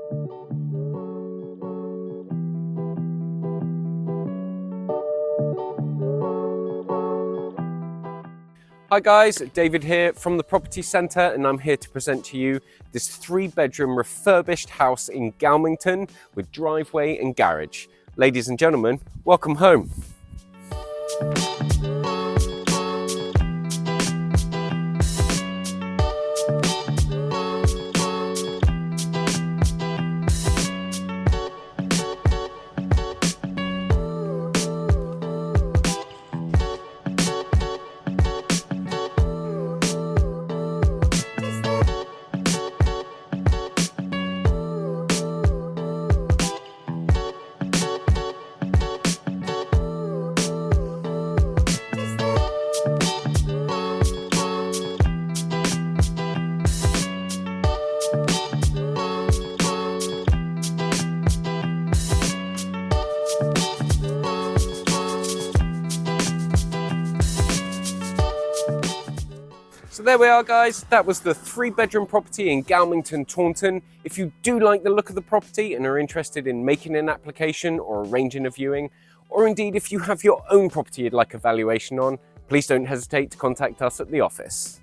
Hi guys, David here from the Property Centre, and I'm here to present to you this 3-bedroom refurbished house in Galmington with driveway and garage. Ladies and gentlemen, welcome home. So there we are guys, that was the 3-bedroom property in Galmington, Taunton. If you do like the look of the property and are interested in making an application or arranging a viewing, or indeed if you have your own property you'd like a valuation on, please don't hesitate to contact us at the office.